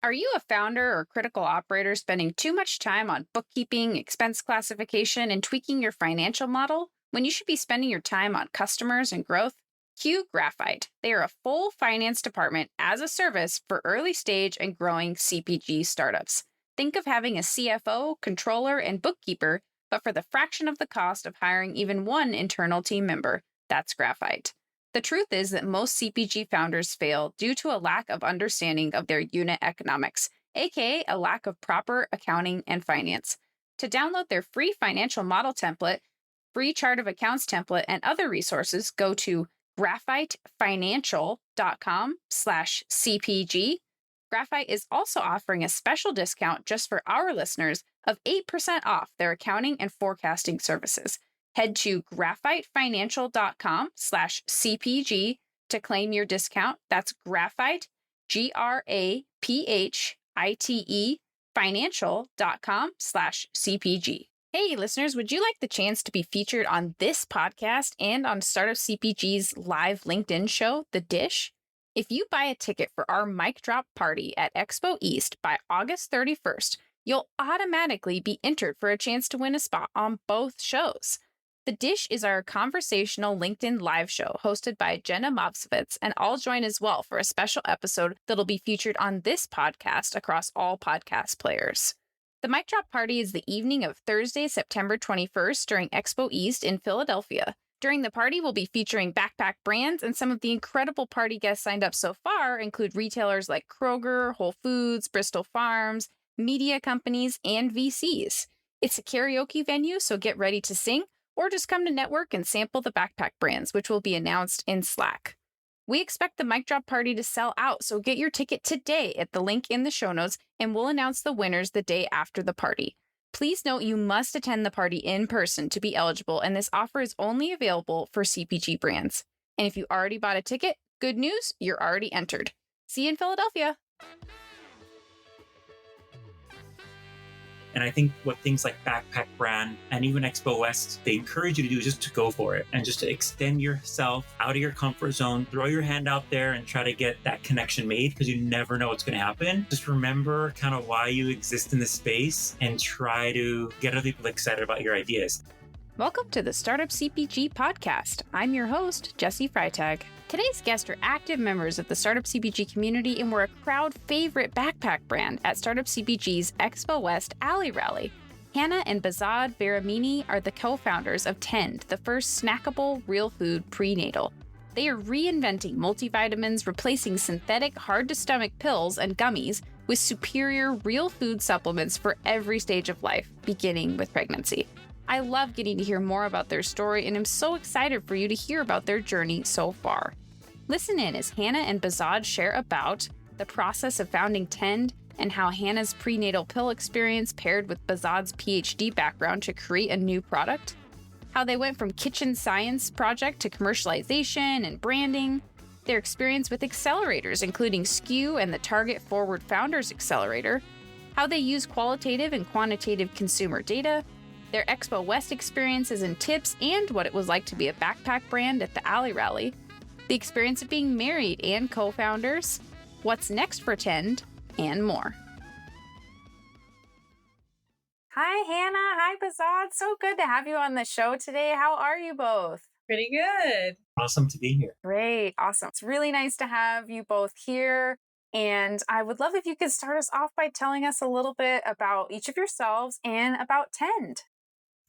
Are you a founder or critical operator spending too much time on bookkeeping, expense classification, and tweaking your financial model when you should be spending your time on customers and growth? Q Graphite. They are a full finance department as a service for early stage and growing CPG startups. Think of having a CFO, controller, and bookkeeper, but for the fraction of the cost of hiring even one internal team member. That's Graphite. The truth is that most CPG founders fail due to a lack of understanding of their unit economics, aka a lack of proper accounting and finance. To download their free financial model template, free chart of accounts template, and other resources, go to graphitefinancial.com/CPG. Graphite is also offering a special discount just for our listeners of 8% off their accounting and forecasting services. Head to graphitefinancial.com/CPG to claim your discount. That's Graphite, GRAPHITE, financial.com/CPG. Hey, listeners, would you like the chance to be featured on this podcast and on Startup CPG's live LinkedIn show, The Dish? If you buy a ticket for our mic drop party at Expo East by August 31st, you'll automatically be entered for a chance to win a spot on both shows. The Dish is our conversational LinkedIn live show hosted by Jenna Mopsovitz, and I'll join as well for a special episode that'll be featured on this podcast across all podcast players. The mic drop party is the evening of Thursday, September 21st during Expo East in Philadelphia. During the party, we'll be featuring backpack brands, and some of the incredible party guests signed up so far include retailers like Kroger, Whole Foods, Bristol Farms, media companies, and VCs. It's a karaoke venue, so get ready to sing, or just come to network and sample the backpack brands, which will be announced in Slack. We expect the mic drop party to sell out, so get your ticket today at the link in the show notes, and we'll announce the winners the day after the party. Please note you must attend the party in person to be eligible, and this offer is only available for CPG brands. And if you already bought a ticket, good news, you're already entered. See you in Philadelphia. And I think what things like Backpack Brand and even Expo West, they encourage you to do is just to go for it and just to extend yourself out of your comfort zone, throw your hand out there and try to get that connection made, because you never know what's going to happen. Just remember kind of why you exist in this space and try to get other people excited about your ideas. Welcome to the Startup CPG Podcast. I'm your host, Jesse Freitag. Today's guests are active members of the Startup CPG community and were a crowd favorite backpack brand at Startup CPG's Expo West Alley Rally. Hannah and Behzad Baramini are the co-founders of Tend, the first snackable real food prenatal. They are reinventing multivitamins, replacing synthetic, hard-to-stomach pills and gummies with superior real food supplements for every stage of life, beginning with pregnancy. I love getting to hear more about their story, and I'm so excited for you to hear about their journey so far. Listen in as Hannah and Behzad share about the process of founding Tend and how Hannah's prenatal pill experience paired with Behzad's PhD background to create a new product, how they went from kitchen science project to commercialization and branding, their experience with accelerators, including SKU and the Target Forward Founders Accelerator, how they use qualitative and quantitative consumer data, their Expo West experiences and tips, and what it was like to be a backpack brand at the Alley Rally, the experience of being married and co-founders, what's next for Tend, and more. Hi, Hannah. Hi, Behzad. So good to have you on the show today. How are you both? Pretty good. Awesome to be here. Great. Awesome. It's really nice to have you both here. And I would love if you could start us off by telling us a little bit about each of yourselves and about Tend.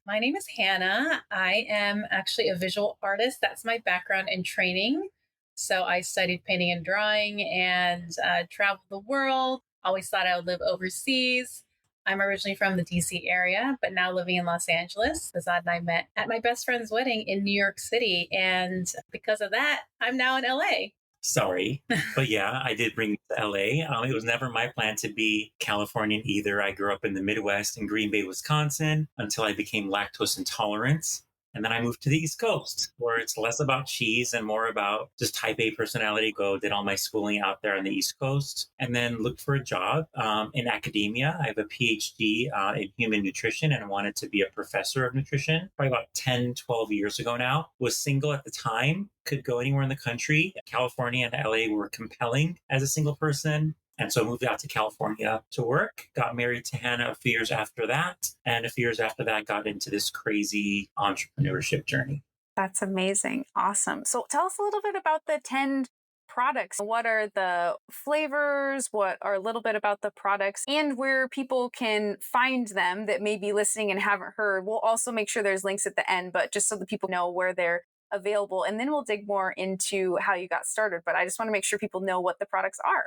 My name is Hannah. I am actually a visual artist. That's my background and training. So I studied painting and drawing and traveled the world. Always thought I would live overseas. I'm originally from the DC area, but now living in Los Angeles. Behzad and I met at my best friend's wedding in New York City. And because of that, I'm now in LA. Sorry, but yeah, I did bring you to LA. It was never my plan to be Californian either. I grew up in the Midwest in Green Bay, Wisconsin, until I became lactose intolerant. And then I moved to the East Coast, where it's less about cheese and more about just type A personality. Did all my schooling out there on the East Coast, and then looked for a job in academia. I have a PhD in human nutrition and wanted to be a professor of nutrition. Probably about 10, 12 years ago now. Was single at the time, could go anywhere in the country. California and LA were compelling as a single person. And so I moved out to California to work, got married to Hannah a few years after that. And a few years after that, got into this crazy entrepreneurship journey. That's amazing. Awesome. So tell us a little bit about the 10 products. What are the flavors? What are a little bit about the products and where people can find them that may be listening and haven't heard? We'll also make sure there's links at the end, but just so that people know where they're available. And then we'll dig more into how you got started. But I just want to make sure people know what the products are.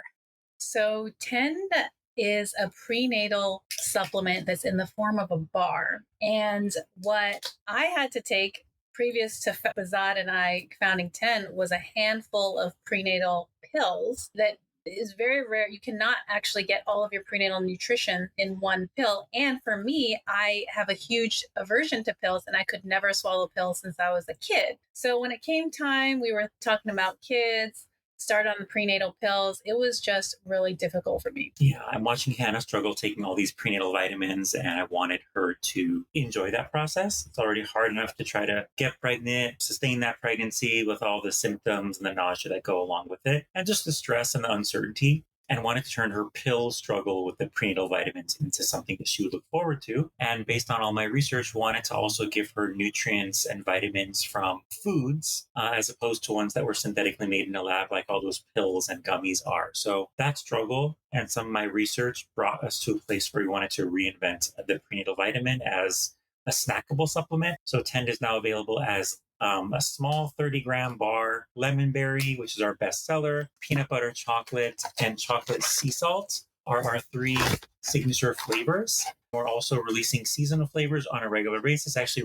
So Tend is a prenatal supplement that's in the form of a bar. And what I had to take previous to Bazad and I founding Tend was a handful of prenatal pills that is very rare. You cannot actually get all of your prenatal nutrition in one pill. And for me, I have a huge aversion to pills and I could never swallow pills since I was a kid. So when it came time, we were talking about kids, start on the prenatal pills. It was just really difficult for me. Yeah, I'm watching Hannah struggle taking all these prenatal vitamins, and I wanted her to enjoy that process. It's already hard enough to try to get pregnant, sustain that pregnancy with all the symptoms and the nausea that go along with it, and just the stress and the uncertainty. And wanted to turn her pill struggle with the prenatal vitamins into something that she would look forward to. And based on all my research, wanted to also give her nutrients and vitamins from foods as opposed to ones that were synthetically made in a lab like all those pills and gummies are. So that struggle and some of my research brought us to a place where we wanted to reinvent the prenatal vitamin as a snackable supplement. So Tend is now available as a small 30-gram bar, lemon berry, which is our best seller, peanut butter chocolate, and chocolate sea salt are our 3 signature flavors. We're also releasing seasonal flavors on a regular basis. Actually,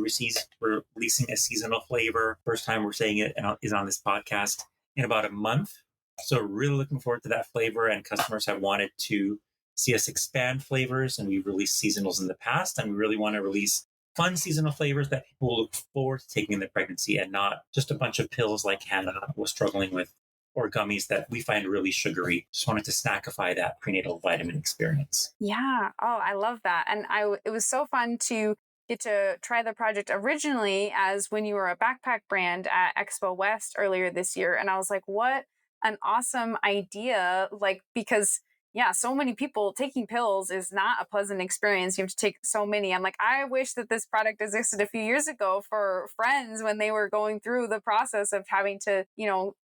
we're releasing a seasonal flavor. First time we're saying it is on this podcast in about a month. So really looking forward to that flavor, and customers have wanted to see us expand flavors, and we've released seasonals in the past, and we really want to release fun seasonal flavors that people will look forward to taking in their pregnancy and not just a bunch of pills like Hannah was struggling with or gummies that we find really sugary. Just wanted to snackify that prenatal vitamin experience. Yeah. Oh, I love that. And it was so fun to get to try the project originally as when you were a backpack brand at Expo West earlier this year. And I was like, what an awesome idea. Because so many people taking pills is not a pleasant experience. You have to take so many. I'm like, I wish that this product existed a few years ago for friends when they were going through the process of having to,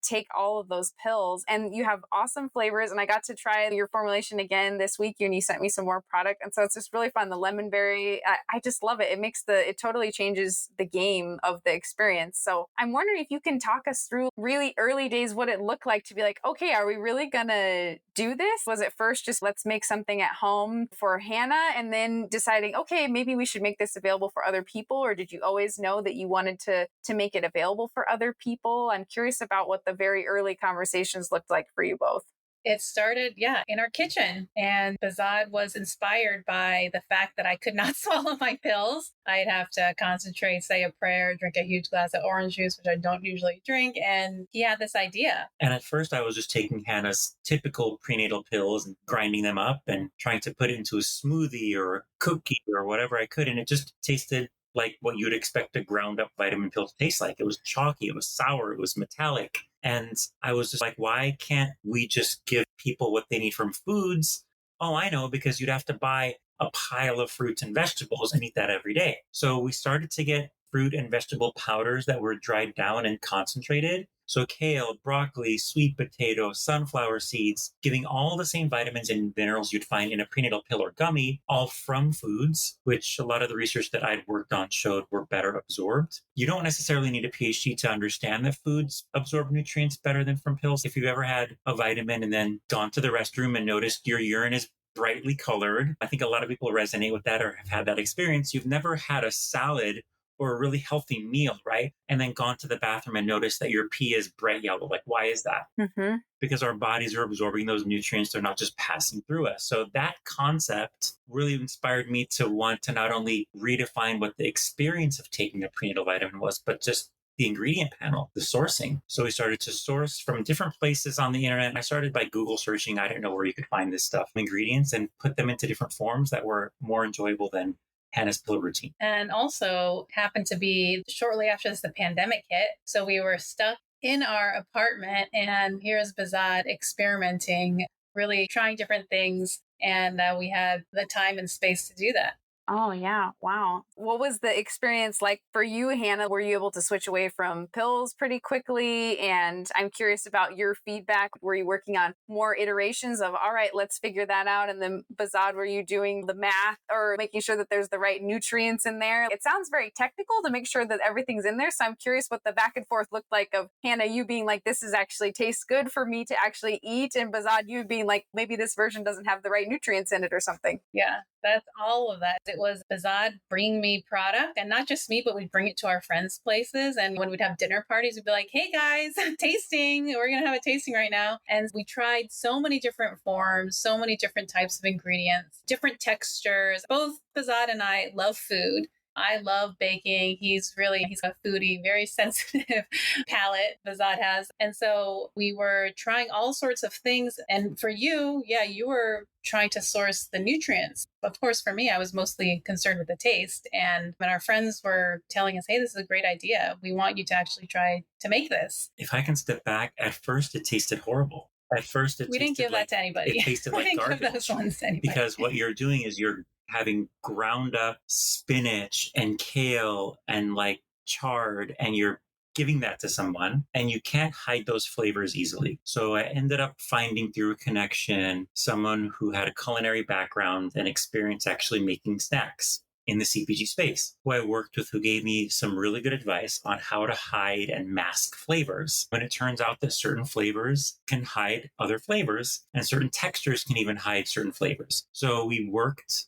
take all of those pills. And you have awesome flavors. And I got to try your formulation again this week and you sent me some more product. And so it's just really fun. The lemon berry, I just love it. It totally changes the game of the experience. So I'm wondering if you can talk us through really early days, what it looked like to be like, okay, are we really going to do this? Was it first just let's make something at home for Hannah and then deciding, okay, maybe we should make this available for other people? Or did you always know that you wanted to make it available for other people? I'm curious about what the very early conversations looked like for you both. It started, in our kitchen. And Bazad was inspired by the fact that I could not swallow my pills. I'd have to concentrate, say a prayer, drink a huge glass of orange juice, which I don't usually drink. And he had this idea. And at first I was just taking Hannah's typical prenatal pills and grinding them up and trying to put it into a smoothie or a cookie or whatever I could. And it just tasted like what you'd expect a ground up vitamin pill to taste like. It was chalky, it was sour, it was metallic. And I was just like, why can't we just give people what they need from foods? Oh, I know, because you'd have to buy a pile of fruits and vegetables and eat that every day. So we started to get fruit and vegetable powders that were dried down and concentrated. So kale, broccoli, sweet potato, sunflower seeds, giving all the same vitamins and minerals you'd find in a prenatal pill or gummy, all from foods, which a lot of the research that I'd worked on showed were better absorbed. You don't necessarily need a PhD to understand that foods absorb nutrients better than from pills. If you've ever had a vitamin and then gone to the restroom and noticed your urine is brightly colored, I think a lot of people resonate with that or have had that experience. You've never had a salad or a really healthy meal, right? And then gone to the bathroom and noticed that your pee is bright yellow. Like, why is that? Mm-hmm. Because our bodies are absorbing those nutrients. They're not just passing through us. So that concept really inspired me to want to not only redefine what the experience of taking a prenatal vitamin was, but just the ingredient panel, the sourcing. So we started to source from different places on the internet. And I started by Google searching. I didn't know where you could find this stuff, ingredients, and put them into different forms that were more enjoyable than Hannah's pill routine. And also happened to be shortly after the pandemic hit. So we were stuck in our apartment and here's Bazad experimenting really trying different things. And we had the time and space to do that. Oh, yeah. Wow. What was the experience like for you, Hannah? Were you able to switch away from pills pretty quickly? And I'm curious about your feedback. Were you working on more iterations of, all right, let's figure that out? And then Bazad, were you doing the math or making sure that there's the right nutrients in there? It sounds very technical to make sure that everything's in there. So I'm curious what the back and forth looked like of Hannah, you being like, this is actually tastes good for me to actually eat. And Bazad, you being like, maybe this version doesn't have the right nutrients in it or something. Yeah, that's all of that. It was Bazad bringing me product, and not just me, but we'd bring it to our friends' places. And when we'd have dinner parties, we'd be like, hey guys, tasting. We're going to have a tasting right now. And we tried so many different forms, so many different types of ingredients, different textures. Both Bazad and I love food. I love baking. He's a foodie, very sensitive palate Bazad has. And so we were trying all sorts of things. And for you, yeah, you were trying to source the nutrients. Of course, for me, I was mostly concerned with the taste. And when our friends were telling us, hey, this is a great idea, we want you to actually try to make this. If I can step back, at first it tasted horrible. At first we didn't give that to anybody. It tasted like garbage. Give those ones to anybody. Because what you're doing is you're having ground up spinach and kale and like chard, and you're giving that to someone, and you can't hide those flavors easily. So I ended up finding through a connection someone who had a culinary background and experience actually making snacks in the CPG space, who I worked with, who gave me some really good advice on how to hide and mask flavors. When it turns out that certain flavors can hide other flavors, and certain textures can even hide certain flavors. So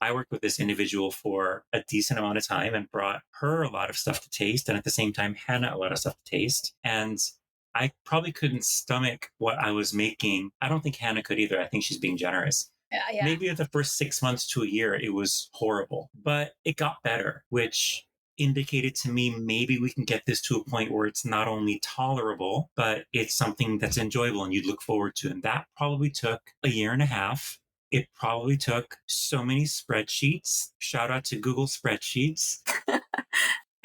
I worked with this individual for a decent amount of time and brought her a lot of stuff to taste, and at the same time, Hannah a lot of stuff to taste. And I probably couldn't stomach what I was making. I don't think Hannah could either. I think she's being generous. Yeah. Maybe the first 6 months to a year, it was horrible, but it got better, which indicated to me maybe we can get this to a point where it's not only tolerable, but it's something that's enjoyable and you'd look forward to. And that probably took a year and a half. It probably took so many spreadsheets. Shout out to Google Spreadsheets.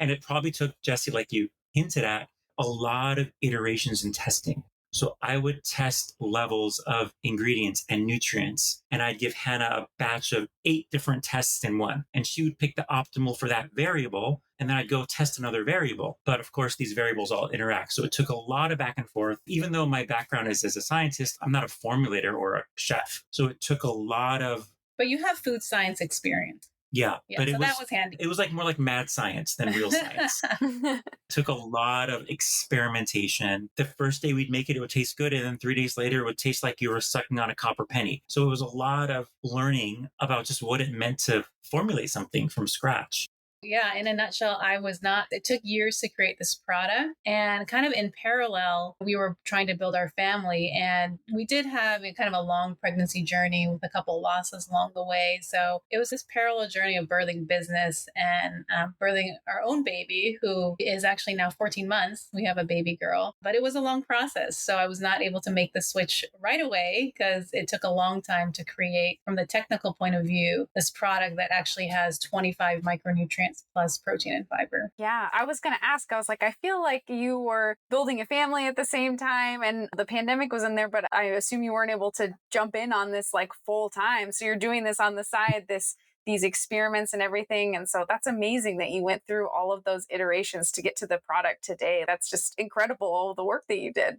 And it probably took, Jesse, like you hinted at, a lot of iterations and testing. So I would test levels of ingredients and nutrients, and I'd give Hannah a batch of 8 different tests in one, and she would pick the optimal for that variable, and then I'd go test another variable. But of course, these variables all interact. So it took a lot of back and forth. Even though my background is as a scientist, I'm not a formulator or a chef. So it took a lot of... But you have food science experience. Yeah, but so that was handy. It was like more like mad science than real science. Took a lot of experimentation. The first day we'd make it, it would taste good. And then 3 days later, it would taste like you were sucking on a copper penny. So it was a lot of learning about just what it meant to formulate something from scratch. Yeah, in a nutshell, it took years to create this product, and kind of in parallel, we were trying to build our family, and we did have a kind of a long pregnancy journey with a couple losses along the way. So it was this parallel journey of birthing business and birthing our own baby, who is actually now 14 months. We have a baby girl, but it was a long process. So I was not able to make the switch right away because it took a long time to create, from the technical point of view, this product that actually has 25 micronutrients plus protein and fiber. Yeah, I was going to ask, I was like, I feel like you were building a family at the same time and the pandemic was in there, but I assume you weren't able to jump in on this like full time. So you're doing this on the side, these experiments and everything. And so that's amazing that you went through all of those iterations to get to the product today. That's just incredible, all the work that you did.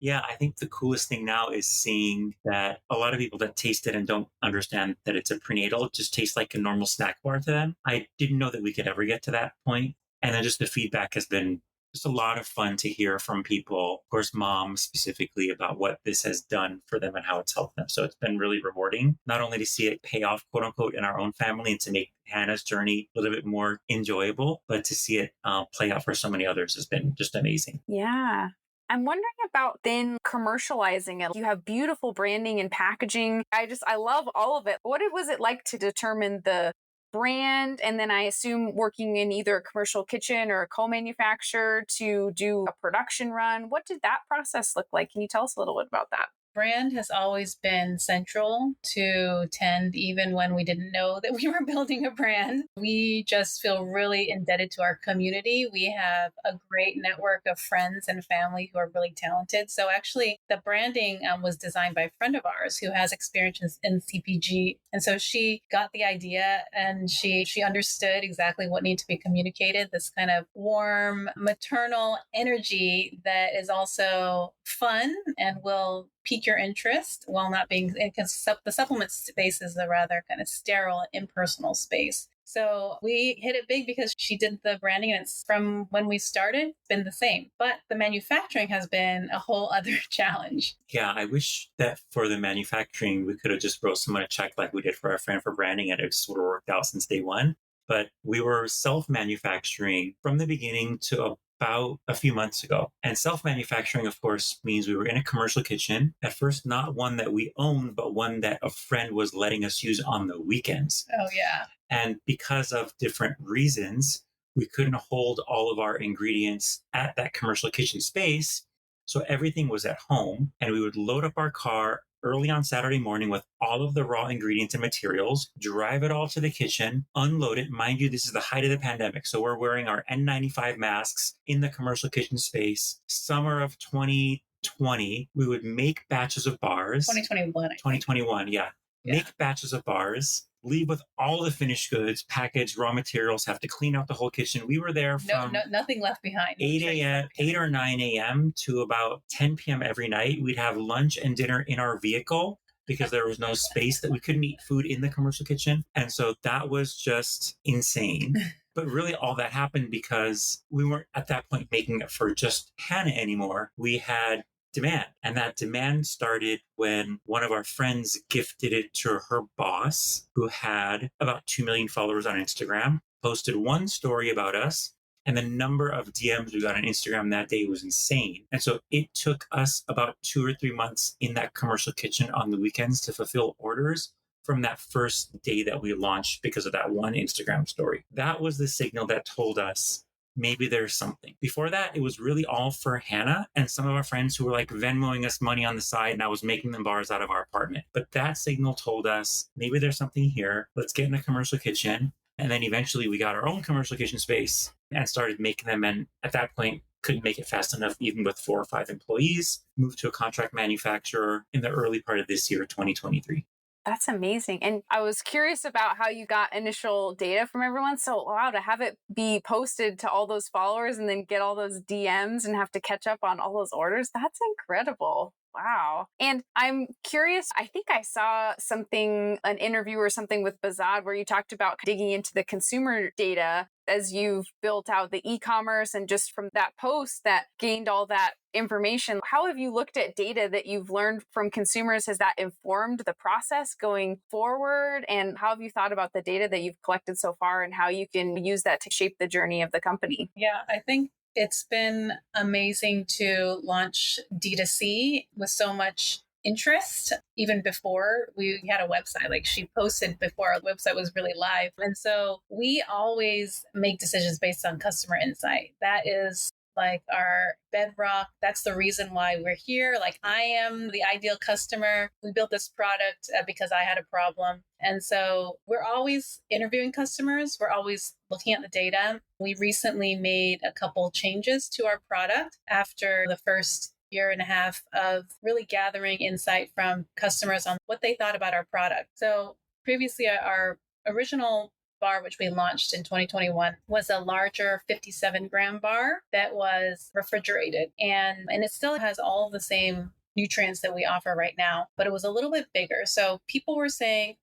Yeah, I think the coolest thing now is seeing that a lot of people that taste it and don't understand that it's a prenatal, it just tastes like a normal snack bar to them. I didn't know that we could ever get to that point. And then just the feedback has been just a lot of fun to hear from people, of course, moms specifically, about what this has done for them and how it's helped them. So it's been really rewarding, not only to see it pay off, quote unquote, in our own family and to make Hannah's journey a little bit more enjoyable, but to see it play out for so many others has been just amazing. Yeah. I'm wondering about then commercializing it. You have beautiful branding and packaging. I love all of it. What was it like to determine the brand? And then I assume working in either a commercial kitchen or a co-manufacturer to do a production run. What did that process look like? Can you tell us a little bit about that? brand has always been central to Tend, even when we didn't know that we were building a brand. We just feel really indebted to our community. We have a great network of friends and family who are really talented. So actually, the branding was designed by a friend of ours who has experience in CPG. And so she got the idea and she understood exactly what needed to be communicated, this kind of warm, maternal energy that is also fun and will pique your interest while not being, because the supplement space is a rather kind of sterile, impersonal space. So we hit it big because she did the branding, and it's from when we started been the same. But the manufacturing has been a whole other challenge. Yeah, I wish that for the manufacturing, we could have just wrote someone a check like we did for our friend for branding, and it just would have worked out since day one. But we were self-manufacturing from the beginning to about a few months ago. And self-manufacturing, of course, means we were in a commercial kitchen. At first, not one that we owned, but one that a friend was letting us use on the weekends. Oh, yeah. And because of different reasons, we couldn't hold all of our ingredients at that commercial kitchen space. So everything was at home, and we would load up our car early on Saturday morning with all of the raw ingredients and materials, drive it all to the kitchen, unload it. Mind you, this is the height of the pandemic. So we're wearing our N95 masks in the commercial kitchen space. Summer of 2020, we would make batches of bars. 2021. 2021, yeah. Make batches of bars, leave with all the finished goods, packaged raw materials, have to clean out the whole kitchen. We were there from nothing left behind. 8 or 9 a.m. to about 10 p.m. every night. We'd have lunch and dinner in our vehicle because there was no space that we couldn't eat food in the commercial kitchen. And so that was just insane. But really all that happened because we weren't at that point making it for just Hannah anymore. We had demand. And that demand started when one of our friends gifted it to her boss, who had about 2 million followers on Instagram, posted one story about us, and the number of DMs we got on Instagram that day was insane. And so it took us about 2 or 3 months in that commercial kitchen on the weekends to fulfill orders from that first day that we launched because of that one Instagram story. That was the signal that told us maybe there's something. Before that, it was really all for Hannah and some of our friends who were like Venmoing us money on the side, and I was making them bars out of our apartment. But that signal told us maybe there's something here. Let's get in a commercial kitchen. And then eventually we got our own commercial kitchen space and started making them. And at that point, couldn't make it fast enough, even with 4 or 5 employees, moved to a contract manufacturer in the early part of this year, 2023. That's amazing. And I was curious about how you got initial data from everyone. So, wow, to have it be posted to all those followers and then get all those DMs and have to catch up on all those orders, that's incredible. Wow. And I'm curious, I think I saw an interview or something with Bazad where you talked about digging into the consumer data as you've built out the e-commerce, and just from that post that gained all that information. How have you looked at data that you've learned from consumers? Has that informed the process going forward? And how have you thought about the data that you've collected so far and how you can use that to shape the journey of the company? Yeah, I think it's been amazing to launch D2C with so much interest. Even before we had a website, like she posted before our website was really live. And so we always make decisions based on customer insight. That is like our bedrock. That's the reason why we're here. Like, I am the ideal customer. We built this product because I had a problem. And so we're always interviewing customers. We're always looking at the data. We recently made a couple changes to our product after the first year and a half of really gathering insight from customers on what they thought about our product. So previously, our original bar, which we launched in 2021, was a larger 57-gram bar that was refrigerated. And it still has all the same nutrients that we offer right now, but it was a little bit bigger. So people were saying,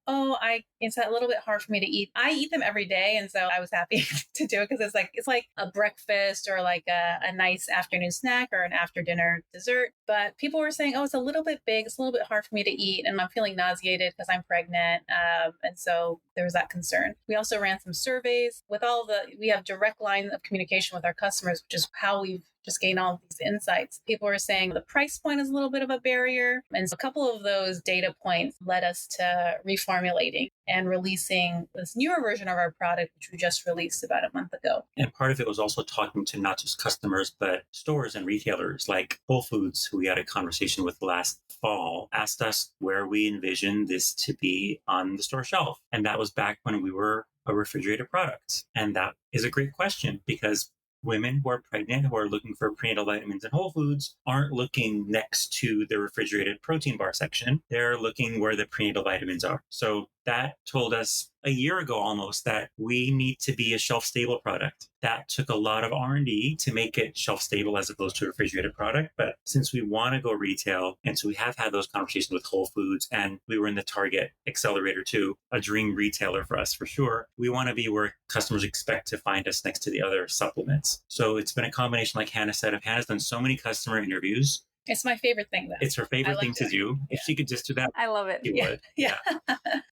it's a little bit hard for me to eat. I eat them every day. And so I was happy to do it because it's like a breakfast or like a nice afternoon snack or an after dinner dessert. But people were saying, it's a little bit big. It's a little bit hard for me to eat. And I'm feeling nauseated because I'm pregnant. And so there was that concern. We also ran some surveys with we have direct line of communication with our customers, which is how we've just gain all of these insights. People were saying the price point is a little bit of a barrier. And so a couple of those data points led us to reformulating and releasing this newer version of our product, which we just released about a month ago. And part of it was also talking to not just customers, but stores and retailers like Whole Foods, who we had a conversation with last fall, asked us where we envisioned this to be on the store shelf. And that was back when we were a refrigerated product. And that is a great question because women who are pregnant, who are looking for prenatal vitamins in Whole Foods, aren't looking next to the refrigerated protein bar section. They're looking where the prenatal vitamins are. So that told us a year ago almost that we need to be a shelf-stable product. That took a lot of R&D to make it shelf-stable as opposed to a refrigerated product. But since we want to go retail, and so we have had those conversations with Whole Foods, and we were in the Target Accelerator too, a dream retailer for us for sure, we want to be where customers expect to find us next to the other supplements. So it's been a combination, like Hannah said, Hannah's done so many customer interviews. It's my favorite thing, though. It's her favorite thing to do. If she could just do that, I love it. she would. Yeah.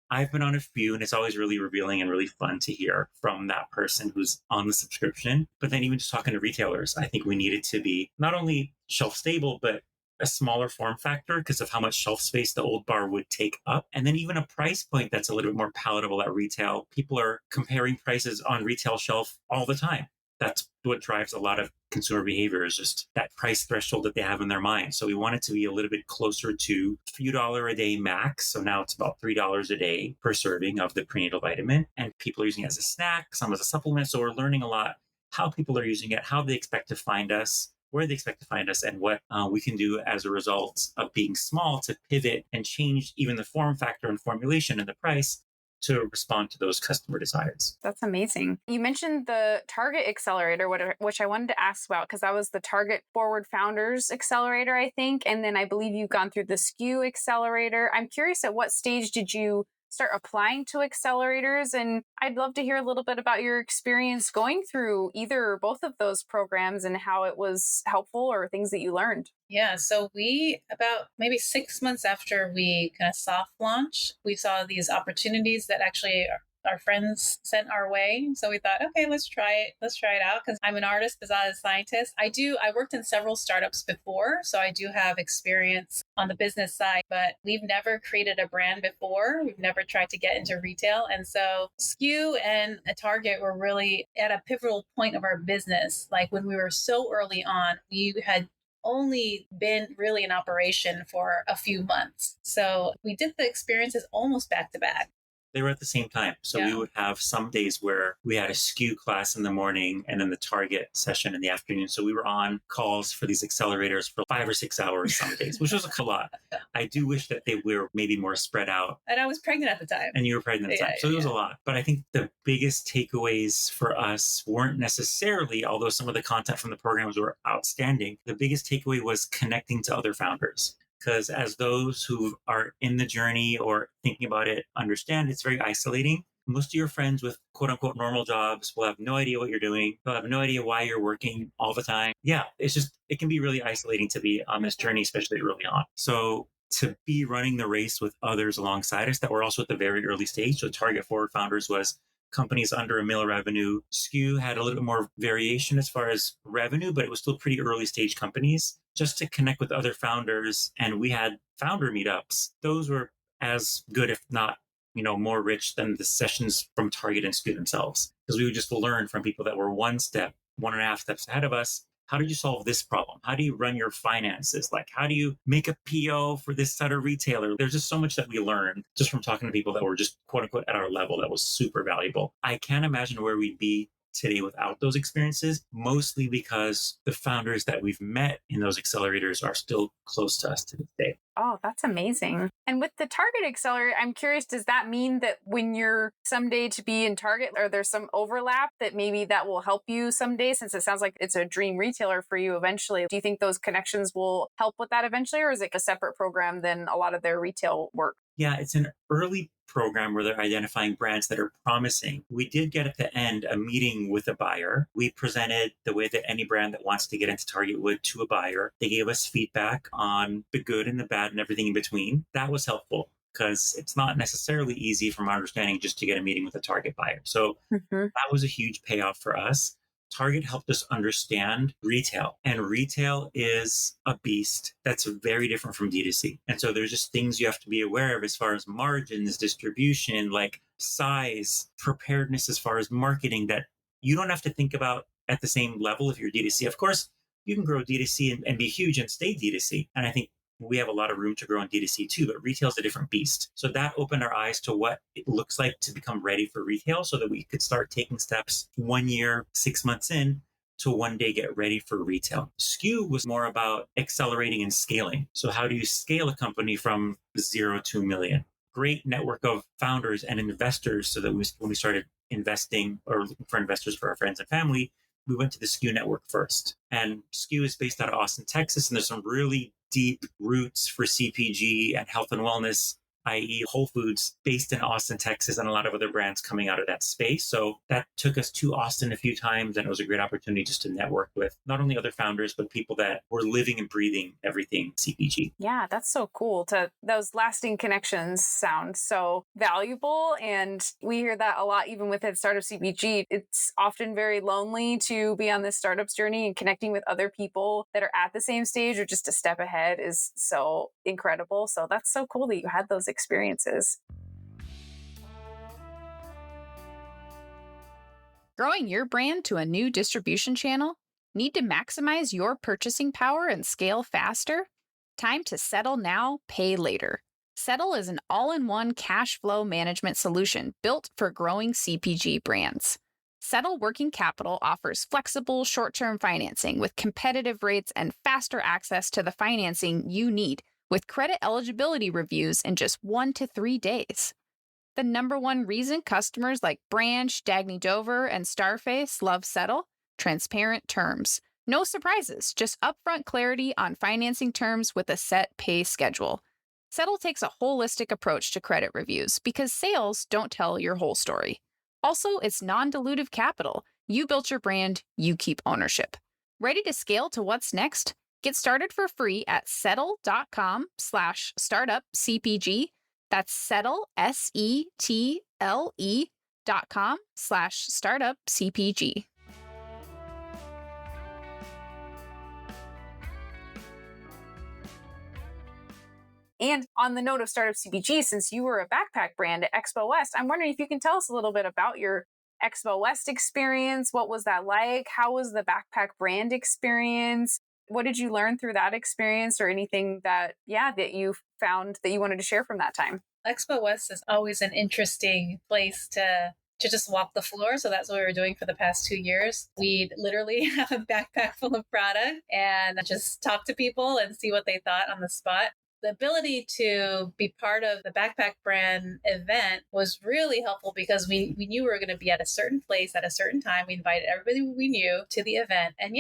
I've been on a few, and it's always really revealing and really fun to hear from that person who's on the subscription. But then even just talking to retailers, I think we need it to be not only shelf stable, but a smaller form factor because of how much shelf space the old bar would take up. And then even a price point that's a little bit more palatable at retail. People are comparing prices on retail shelf all the time. That's what drives a lot of consumer behavior is just that price threshold that they have in their mind. So we want it to be a little bit closer to a few dollar a day max. So now it's about $3 a day per serving of the prenatal vitamin. And people are using it as a snack, some as a supplement. So we're learning a lot how people are using it, how they expect to find us, where they expect to find us, and what we can do as a result of being small to pivot and change even the form factor and formulation and the price to respond to those customer desires. That's amazing. You mentioned the Target Accelerator, which I wanted to ask about because that was the Target Forward Founders Accelerator, I think. And then I believe you've gone through the SKU Accelerator. I'm curious, at what stage did you start applying to accelerators? And I'd love to hear a little bit about your experience going through either or both of those programs and how it was helpful or things that you learned. Yeah, so we, about maybe 6 months after we kind of soft launch, we saw these opportunities that actually our friends sent our way. So we thought, okay, let's try it. Let's try it out. Because I'm an artist, but not a scientist. I worked in several startups before. So I do have experience on the business side, but we've never created a brand before. We've never tried to get into retail. And so SKU and a Target were really at a pivotal point of our business. Like when we were so early on, we had only been really in operation for a few months. So we did the experiences almost back to back. They were at the same time. So we would have some days where we had a SKU class in the morning and then the Target session in the afternoon. So we were on calls for these accelerators for 5 or 6 hours some days, which was a lot. I do wish that they were maybe more spread out. And I was pregnant at the time. And you were pregnant at the time. So it was a lot. But I think the biggest takeaways for us weren't necessarily, although some of the content from the programs were outstanding, the biggest takeaway was connecting to other founders. Because as those who are in the journey or thinking about it understand, it's very isolating. Most of your friends with quote unquote normal jobs will have no idea what you're doing. They'll have no idea why you're working all the time. Yeah, it can be really isolating to be on this journey, especially early on. So to be running the race with others alongside us that were also at the very early stage. So Target Forward Founders was companies under $1 million revenue. SKU had a little bit more variation as far as revenue, but it was still pretty early stage companies. Just to connect with other founders, and we had founder meetups. Those were as good, if not, more rich than the sessions from Target and SKU themselves, because we would just learn from people that were 1.5 steps ahead of us. How did you solve this problem? How do you run your finances? Like, how do you make a PO for this other retailer? There's just so much that we learned just from talking to people that were just quote unquote at our level. That was super valuable. I can't imagine where we'd be today without those experiences, mostly because the founders that we've met in those accelerators are still close to us to this day. Oh, that's amazing. And with the Target Accelerator, I'm curious, does that mean that when you're someday to be in Target, or there's some overlap that maybe that will help you someday, since it sounds like it's a dream retailer for you eventually? Do you think those connections will help with that eventually, or is it a separate program than a lot of their retail work? Yeah, it's an early program where they're identifying brands that are promising. We did get at the end a meeting with a buyer. We presented the way that any brand that wants to get into Target would to a buyer. They gave us feedback on the good and the bad and everything in between. That was helpful because it's not necessarily easy from our understanding just to get a meeting with a Target buyer. So that was a huge payoff for us. Target helped us understand retail, and retail is a beast that's very different from D2C. And so there's just things you have to be aware of as far as margins, distribution, like size, preparedness as far as marketing, that you don't have to think about at the same level if you're D2C. Of course, you can grow D2C and be huge and stay D2C. And I think we have a lot of room to grow in D2C too, but retail is a different beast. So that opened our eyes to what it looks like to become ready for retail so that we could start taking steps 1 year, 6 months in to one day get ready for retail. SKU was more about accelerating and scaling. So how do you scale a company from 0 to 1 million? Great network of founders and investors so that when we started investing or looking for investors for our friends and family, we went to the SKU network first. And SKU is based out of Austin, Texas, and there's some really deep roots for CPG and health and wellness, i.e. Whole Foods, based in Austin, Texas, and a lot of other brands coming out of that space. So that took us to Austin a few times, and it was a great opportunity just to network with not only other founders, but people that were living and breathing everything CPG. Yeah, that's so cool. Those lasting connections sound so valuable. And we hear that a lot, even within Startup CPG. It's often very lonely to be on this startups journey, and connecting with other people that are at the same stage or just a step ahead is so incredible. So that's so cool that you had those experiences. Growing your brand to a new distribution channel? Need to maximize your purchasing power and scale faster? Time to settle now, pay later. Settle is an all-in-one cash flow management solution built for growing CPG brands. Settle Working Capital offers flexible short-term financing with competitive rates and faster access to the financing you need, with credit eligibility reviews in just 1 to 3 days. The number one reason customers like Branch, Dagny Dover, and Starface love Settle? Transparent terms. No surprises, just upfront clarity on financing terms with a set pay schedule. Settle takes a holistic approach to credit reviews because sales don't tell your whole story. Also, it's non-dilutive capital. You built your brand, you keep ownership. Ready to scale to what's next? Get started for free at settle.com/startupcpg. That's settle, SETLE.com/startupcpg. And on the note of Startup CPG, since you were a backpack brand at Expo West, I'm wondering if you can tell us a little bit about your Expo West experience. What was that like? How was the backpack brand experience? What did you learn through that experience, or anything that you found that you wanted to share from that time? Expo West is always an interesting place to just walk the floor. So that's what we were doing for the past 2 years. We'd literally have a backpack full of product and just talk to people and see what they thought on the spot. The ability to be part of the backpack brand event was really helpful because we knew we were going to be at a certain place at a certain time. We invited everybody we knew to the event. And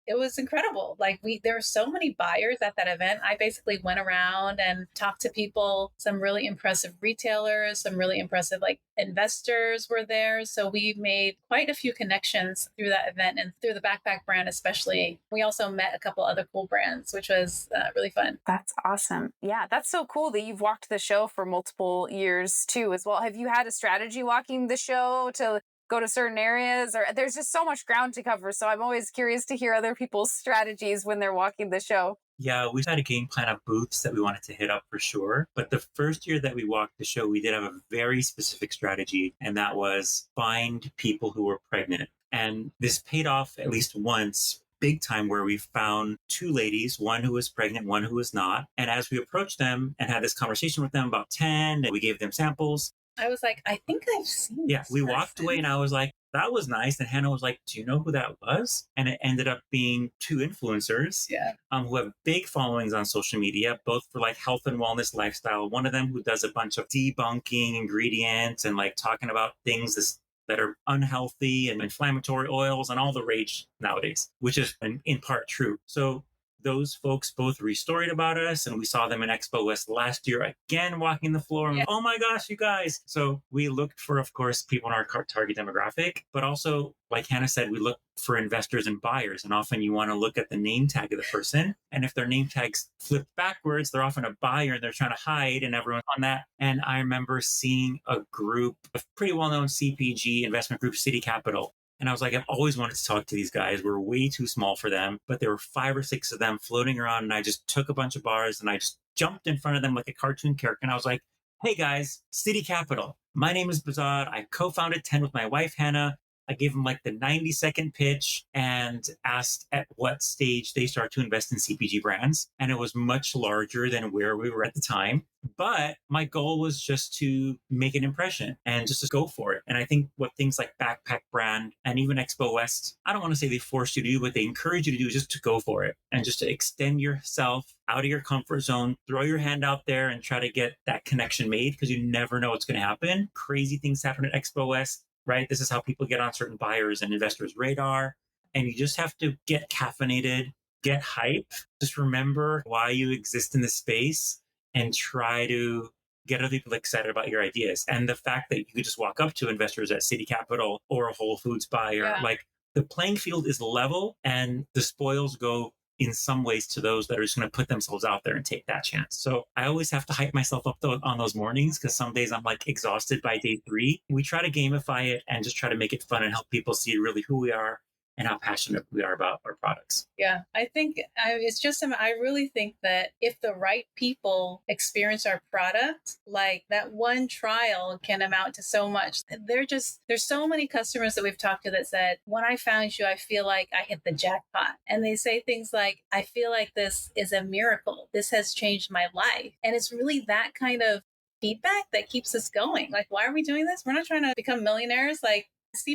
it was incredible. There were so many buyers at that event. I basically went around and talked to people. Some really impressive retailers, some really impressive investors were there. So we made quite a few connections through that event and through the backpack brand, especially. We also met a couple other cool brands, which was really fun. That's awesome. Yeah, that's so cool that you've walked the show for multiple years too as well. Have you had a strategy walking the show to go to certain areas, or there's just so much ground to cover? So I'm always curious to hear other people's strategies when they're walking the show. Yeah, we had a game plan of booths that we wanted to hit up for sure. But the first year that we walked the show, we did have a very specific strategy, and that was find people who were pregnant. And this paid off at least once, big time, where we found 2 ladies, one who was pregnant, one who was not. And as we approached them and had this conversation with them about 10, and we gave them samples, I was like, I think I've seen this we person. walked away and I was like, that was nice. And Hannah was like, do you know who that was? And it ended up being 2 influencers who have big followings on social media, both for health and wellness lifestyle. One of them who does a bunch of debunking ingredients and talking about things that are unhealthy and inflammatory oils and all the rage nowadays, which is in part true. So those folks both restoried about us, and we saw them in Expo West last year again walking the floor. And oh my gosh, you guys. So we looked for, of course, people in our target demographic, but also, like Hannah said, we look for investors and buyers. And often you want to look at the name tag of the person. And if their name tag's flipped backwards, they're often a buyer and they're trying to hide, and everyone's on that. And I remember seeing a group of pretty well-known CPG investment group, City Capital. And I was like, I've always wanted to talk to these guys. We're way too small for them, but there were 5 or 6 of them floating around. And I just took a bunch of bars and I just jumped in front of them like a cartoon character. And I was like, hey guys, City Capital. My name is Bazad. I co-founded 10 with my wife, Hannah. I gave them like the 90-second pitch and asked at what stage they start to invest in CPG brands. And it was much larger than where we were at the time. But my goal was just to make an impression and just to go for it. And I think what things like Backpack Brand and even Expo West, I don't want to say they forced you to do, but they encourage you to do just to go for it and just to extend yourself out of your comfort zone, throw your hand out there and try to get that connection made because you never know what's going to happen. Crazy things happen at Expo West, right? This is how people get on certain buyers and investors' radar. And you just have to get caffeinated, get hype. Just remember why you exist in this space and try to get other people excited about your ideas. And the fact that you could just walk up to investors at City Capital or a Whole Foods buyer, like the playing field is level and the spoils go in some ways to those that are just going to put themselves out there and take that chance. So I always have to hype myself up on those mornings because some days I'm like exhausted by day 3. We try to gamify it and just try to make it fun and help people see really who we are and how passionate we are about our products. Yeah, I think it's just, I really think that if the right people experience our product, like that one trial can amount to so much. There's so many customers that we've talked to that said, when I found you, I feel like I hit the jackpot. And they say things like, I feel like this is a miracle. This has changed my life. And it's really that kind of feedback that keeps us going. Like, why are we doing this? We're not trying to become millionaires. Like,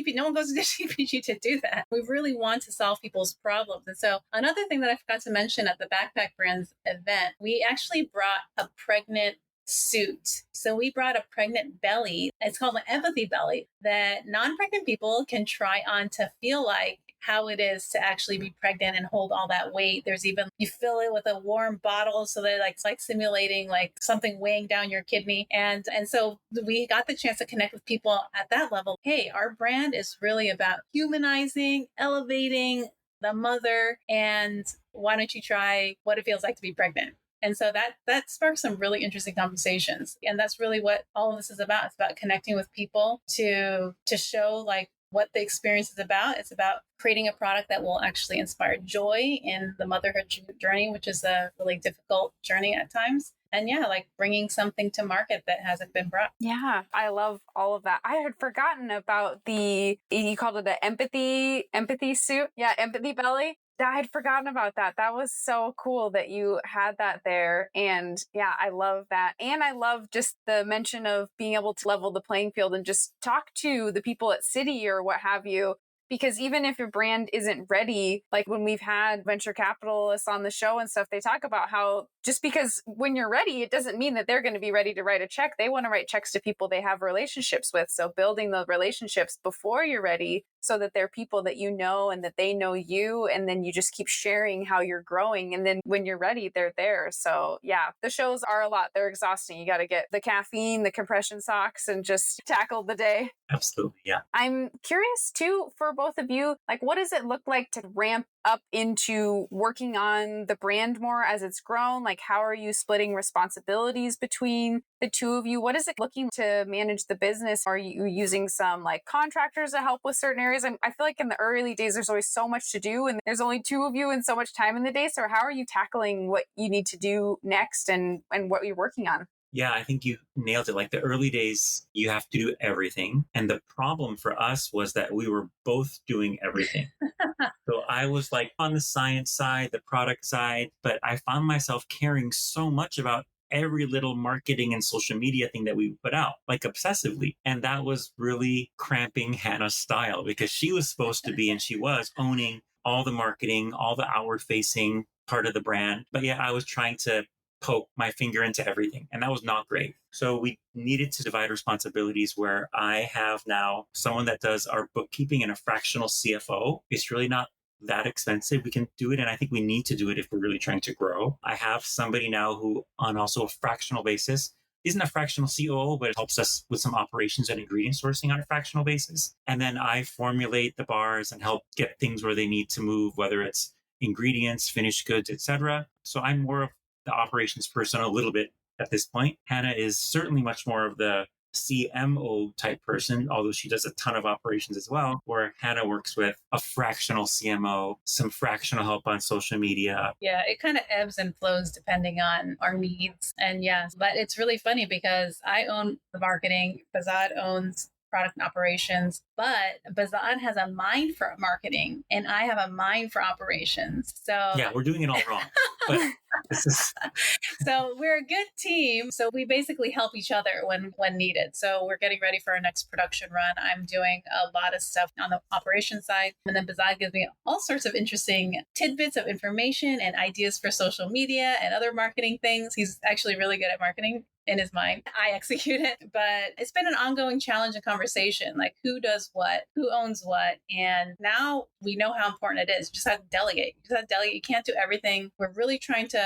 no one goes to CPG to do that. We really want to solve people's problems. And so another thing that I forgot to mention at the Backpack Brands event, we actually brought a pregnant suit. So we brought a pregnant belly. It's called an empathy belly that non-pregnant people can try on to feel like how it is to actually be pregnant and hold all that weight. There's even, you fill it with a warm bottle so that it's like simulating like something weighing down your kidney. And so we got the chance to connect with people at that level. Hey, our brand is really about humanizing, elevating the mother, and why don't you try what it feels like to be pregnant? And so that sparked some really interesting conversations. And that's really what all of this is about. It's about connecting with people to show like what the experience is about. It's about creating a product that will actually inspire joy in the motherhood journey, which is a really difficult journey at times. And yeah, like bringing something to market that hasn't been brought. Yeah, I love all of that. I had forgotten about you called it the empathy suit. Yeah, empathy belly. I had forgotten about that. That was so cool that you had that there. And yeah, I love that. And I love just the mention of being able to level the playing field and just talk to the people at Citi or what have you. Because even if your brand isn't ready, like when we've had venture capitalists on the show and stuff, they talk about how just because when you're ready, it doesn't mean that they're going to be ready to write a check. They want to write checks to people they have relationships with. So building the relationships before you're ready so that they're people that you know and that they know you. And then you just keep sharing how you're growing. And then when you're ready, they're there. So yeah, the shows are a lot. They're exhausting. You got to get the caffeine, the compression socks, and just tackle the day. Absolutely. Yeah. I'm curious too, for both of you, like what does it look like to ramp up into working on the brand more as it's grown? Like how are you splitting responsibilities between the two of you? What is it looking to manage the business? Are you using some like contractors to help with certain areas? I feel like in the early days, there's always so much to do and there's only 2 of you and so much time in the day. So how are you tackling what you need to do next and what you're working on? Yeah, I think you nailed it. Like the early days, you have to do everything. And the problem for us was that we were both doing everything. So I was like on the science side, the product side, but I found myself caring so much about every little marketing and social media thing that we put out, like obsessively. And that was really cramping Hannah's style because she was supposed to be, and she was owning all the marketing, all the outward facing part of the brand. But yeah, I was trying to poke my finger into everything. And that was not great. So we needed to divide responsibilities where I have now someone that does our bookkeeping and a fractional CFO. It's really not that expensive. We can do it. And I think we need to do it if we're really trying to grow. I have somebody now who on also a fractional basis isn't a fractional COO, but it helps us with some operations and ingredient sourcing on a fractional basis. And then I formulate the bars and help get things where they need to move, whether it's ingredients, finished goods, etc. So I'm more of the operations person a little bit at this point. Hannah is certainly much more of the CMO type person, although she does a ton of operations as well, where Hannah works with a fractional CMO, some fractional help on social media. Yeah, it kind of ebbs and flows depending on our needs. And yes, but it's really funny because I own the marketing, Bazad owns product and operations, but Bazad has a mind for marketing and I have a mind for operations. So yeah, we're doing it all wrong. But this is so we're a good team. So we basically help each other when needed. So we're getting ready for our next production run. I'm doing a lot of stuff on the operations side. And then Bazad gives me all sorts of interesting tidbits of information and ideas for social media and other marketing things. He's actually really good at marketing in his mind. I execute it, but it's been an ongoing challenge and conversation, like who does what, who owns what. And now we know how important it is. You just have to delegate. You just have to delegate. You can't do everything. We're really trying to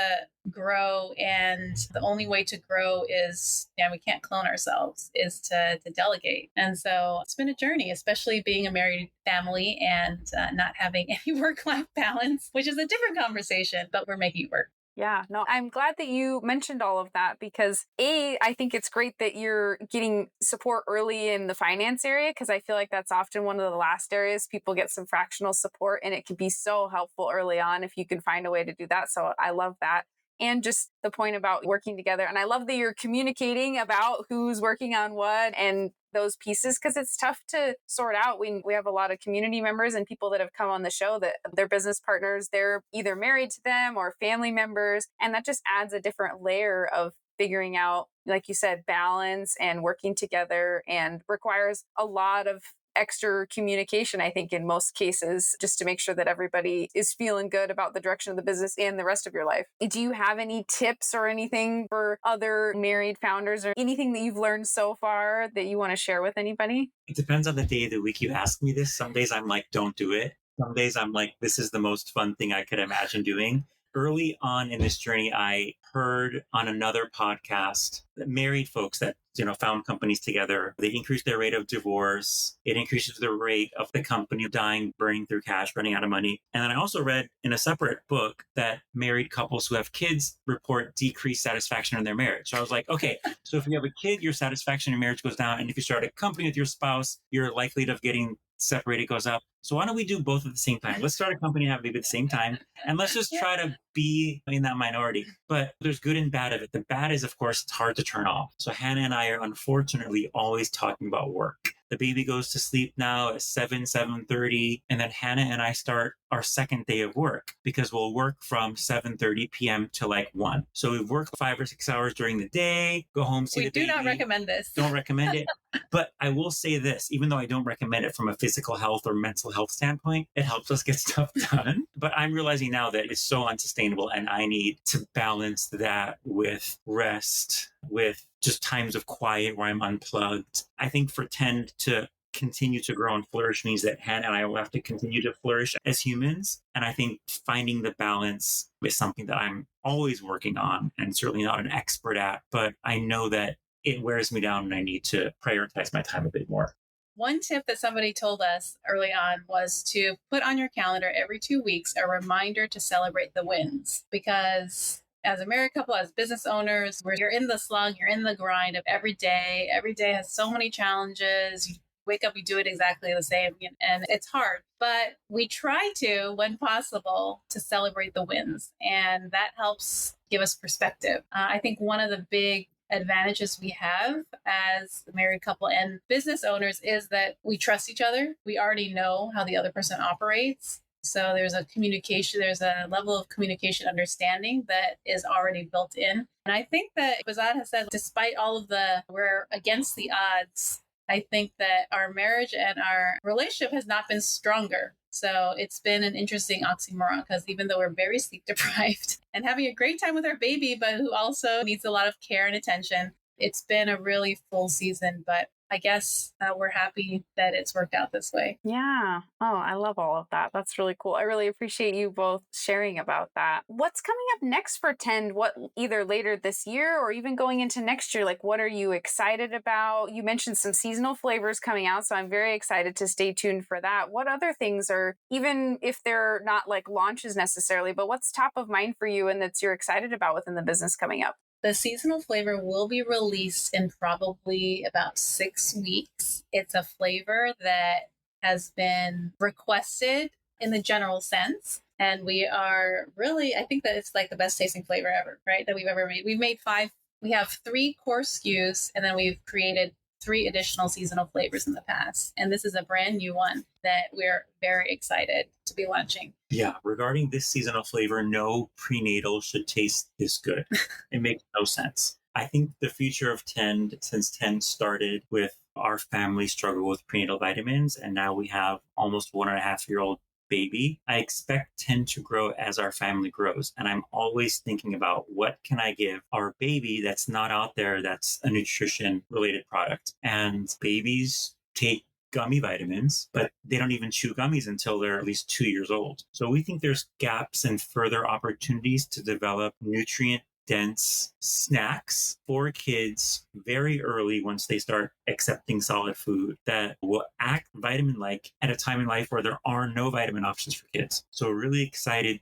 grow. And the only way to grow is, we can't clone ourselves, is to delegate. And so it's been a journey, especially being a married family and not having any work-life balance, which is a different conversation, but we're making it work. Yeah, no, I'm glad that you mentioned all of that because I think it's great that you're getting support early in the finance area because I feel like that's often one of the last areas people get some fractional support and it can be so helpful early on if you can find a way to do that. So I love that. And just the point about working together. And I love that you're communicating about who's working on what and those pieces because it's tough to sort out. We have a lot of community members and people that have come on the show that their business partners, they're either married to them or family members. And that just adds a different layer of figuring out, like you said, balance and working together and requires a lot of extra communication, I think, in most cases, just to make sure that everybody is feeling good about the direction of the business and the rest of your life. Do you have any tips or anything for other married founders or anything that you've learned so far that you want to share with anybody? It depends on the day of the week you ask me this. Some days I'm like, don't do it. Some days I'm like, this is the most fun thing I could imagine doing. Early on in this journey, I heard on another podcast that married folks that, found companies together, they increased their rate of divorce. It increases the rate of the company dying, burning through cash, running out of money. And then I also read in a separate book that married couples who have kids report decreased satisfaction in their marriage. So I was like, okay, so if you have a kid, your satisfaction in marriage goes down. And if you start a company with your spouse, your likelihood of getting separated goes up. So why don't we do both at the same time? Let's start a company and have a baby at the same time. And let's just try to be in that minority. But there's good and bad of it. The bad is, of course, it's hard to turn off. So Hannah and I are unfortunately always talking about work. The baby goes to sleep now at 7:30. And then Hannah and I start our second day of work because we'll work from 7:30 p.m. to like 1. So we work 5 or 6 hours during the day, go home, see the baby. We do not recommend this. Don't recommend it. But I will say this, even though I don't recommend it from a physical health or mental health standpoint, it helps us get stuff done. But I'm realizing now that it's so unsustainable and I need to balance that with rest, with just times of quiet where I'm unplugged. I think for Tend to continue to grow and flourish means that Hannah and I will have to continue to flourish as humans. And I think finding the balance is something that I'm always working on and certainly not an expert at, but I know that it wears me down and I need to prioritize my time a bit more. One tip that somebody told us early on was to put on your calendar every 2 weeks a reminder to celebrate the wins. Because as a married couple, as business owners, where you're in the slug, you're in the grind of every day. Every day has so many challenges. You wake up, you do it exactly the same, and it's hard. But we try to, when possible, to celebrate the wins. And that helps give us perspective. I think one of the big advantages we have as a married couple and business owners is that we trust each other. We already know how the other person operates. So there's a level of communication understanding that is already built in. And I think that Bazad has said, despite all of we're against the odds, I think that our marriage and our relationship has not been stronger. So it's been an interesting oxymoron because even though we're very sleep deprived and having a great time with our baby, but who also needs a lot of care and attention, it's been a really full season. But I guess we're happy that it's worked out this way. Yeah. Oh, I love all of that. That's really cool. I really appreciate you both sharing about that. What's coming up next for Tend? What, either later this year or even going into next year? Like, what are you excited about? You mentioned some seasonal flavors coming out, so I'm very excited to stay tuned for that. What other things are, even if they're not like launches necessarily, but what's top of mind for you and that you're excited about within the business coming up? The seasonal flavor will be released in probably about 6 weeks. It's a flavor that has been requested in the general sense. And we are really, I think that it's like the best tasting flavor ever, right? That we've ever made. We've made 5, we have 3 core SKUs, and then we've created 3 additional seasonal flavors in the past. And this is a brand new one that we're very excited to be launching. Yeah, regarding this seasonal flavor, no prenatal should taste this good. It makes no sense. I think the future of Tend, since Tend started with our family struggle with prenatal vitamins, and now we have almost 1.5-year-old baby, I expect Tend to grow as our family grows. And I'm always thinking about what can I give our baby that's not out there that's a nutrition related product. And babies take gummy vitamins, but they don't even chew gummies until they're at least 2 years old. So we think there's gaps and further opportunities to develop nutrient dense snacks for kids very early once they start accepting solid food that will act vitamin-like at a time in life where there are no vitamin options for kids. So really excited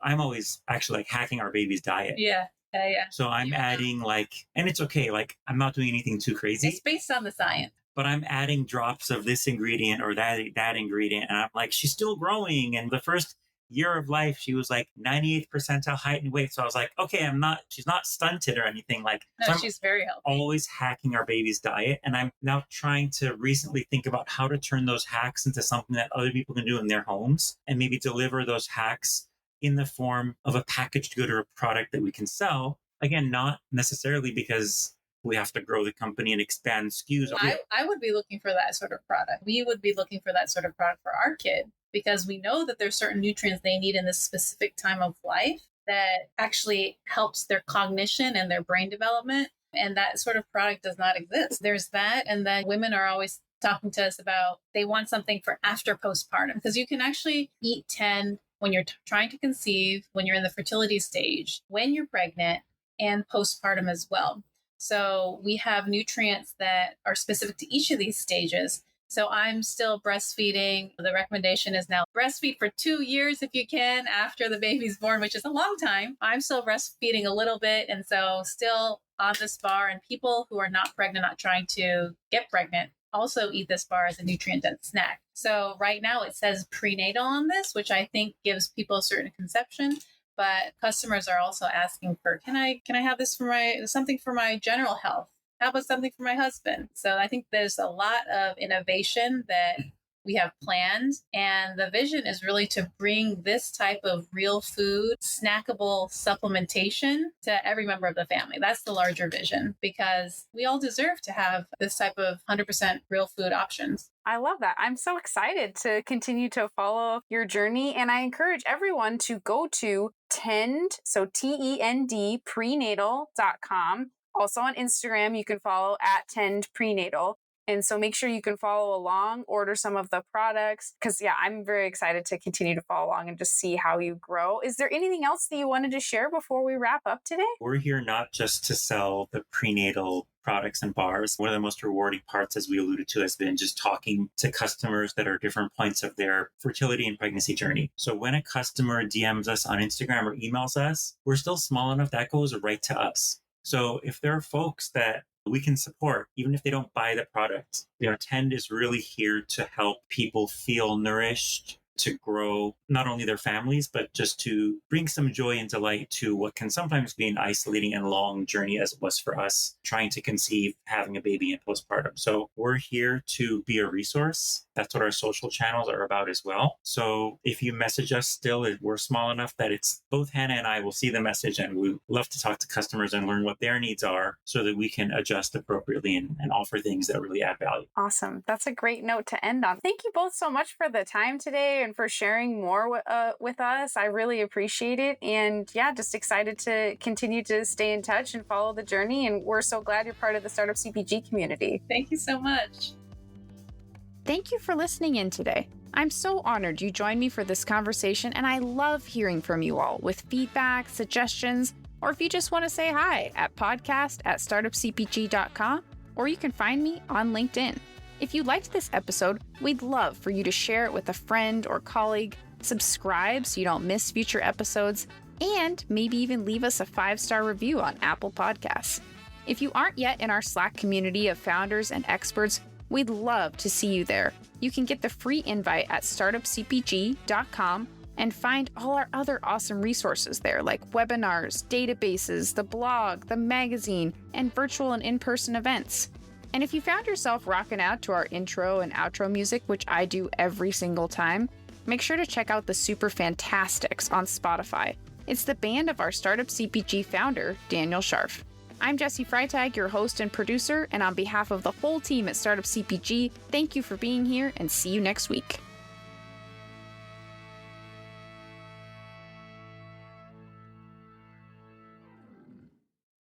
I'm always actually like hacking our baby's diet. Yeah. So I'm adding and it's okay, I'm not doing anything too crazy. It's based on the science. But I'm adding drops of this ingredient or that ingredient. And I'm like, she's still growing. And the first year of life, she was 98th percentile height and weight. So I was like, okay, she's not stunted or anything. No, she's very healthy. Always hacking our baby's diet. And I'm now trying to recently think about how to turn those hacks into something that other people can do in their homes and maybe deliver those hacks in the form of a packaged good or a product that we can sell. Again, not necessarily because we have to grow the company and expand SKUs. I would be looking for that sort of product. We would be looking for that sort of product for our kid, because we know that there's certain nutrients they need in this specific time of life that actually helps their cognition and their brain development. And that sort of product does not exist. There's that. And then women are always talking to us about they want something for after postpartum, because you can actually eat Tend when you're trying to conceive, when you're in the fertility stage, when you're pregnant, and postpartum as well. So we have nutrients that are specific to each of these stages. So I'm still breastfeeding. The recommendation is now breastfeed for 2 years if you can after the baby's born, which is a long time. I'm still breastfeeding a little bit. And so still on this bar, and people who are not pregnant, not trying to get pregnant, also eat this bar as a nutrient-dense snack. So right now it says prenatal on this, which I think gives people a certain conception. But customers are also asking for, can I have this for something for my general health? How about something for my husband? So I think there's a lot of innovation that we have planned. And the vision is really to bring this type of real food, snackable supplementation to every member of the family. That's the larger vision, because we all deserve to have this type of 100% real food options. I love that. I'm so excited to continue to follow your journey. And I encourage everyone to go to Tend, so TEND, prenatal.com. Also on Instagram, you can follow @Tend Prenatal. And so make sure you can follow along, order some of the products, because I'm very excited to continue to follow along and just see how you grow. Is there anything else that you wanted to share before we wrap up today? We're here not just to sell the prenatal products and bars. One of the most rewarding parts, as we alluded to, has been just talking to customers that are different points of their fertility and pregnancy journey. So when a customer DMs us on Instagram or emails us, we're still small enough that goes right to us. So if there are folks that we can support, even if they don't buy the product, Tend is really here to help people feel nourished, to grow not only their families, but just to bring some joy and delight to what can sometimes be an isolating and long journey, as it was for us trying to conceive, having a baby, and postpartum. So we're here to be a resource. That's what our social channels are about as well. So if you message us still, we're small enough that it's both Hannah and I will see the message, and we love to talk to customers and learn what their needs are so that we can adjust appropriately and offer things that really add value. Awesome. That's a great note to end on. Thank you both so much for the time today and for sharing more with us. I really appreciate it. And just excited to continue to stay in touch and follow the journey. And we're so glad you're part of the Startup CPG community. Thank you so much. Thank you for listening in today. I'm so honored you joined me for this conversation, and I love hearing from you all with feedback, suggestions, or if you just want to say hi at podcast@startupcpg.com, or you can find me on LinkedIn. If you liked this episode, we'd love for you to share it with a friend or colleague, subscribe so you don't miss future episodes, and maybe even leave us a 5-star review on Apple Podcasts. If you aren't yet in our Slack community of founders and experts, we'd love to see you there. You can get the free invite at startupcpg.com and find all our other awesome resources there, like webinars, databases, the blog, the magazine, and virtual and in-person events. And if you found yourself rocking out to our intro and outro music, which I do every single time, make sure to check out the Super Fantastics on Spotify. It's the band of our Startup CPG founder, Daniel Scharf. I'm Jessie Freitag, your host and producer, and on behalf of the whole team at Startup CPG, thank you for being here and see you next week.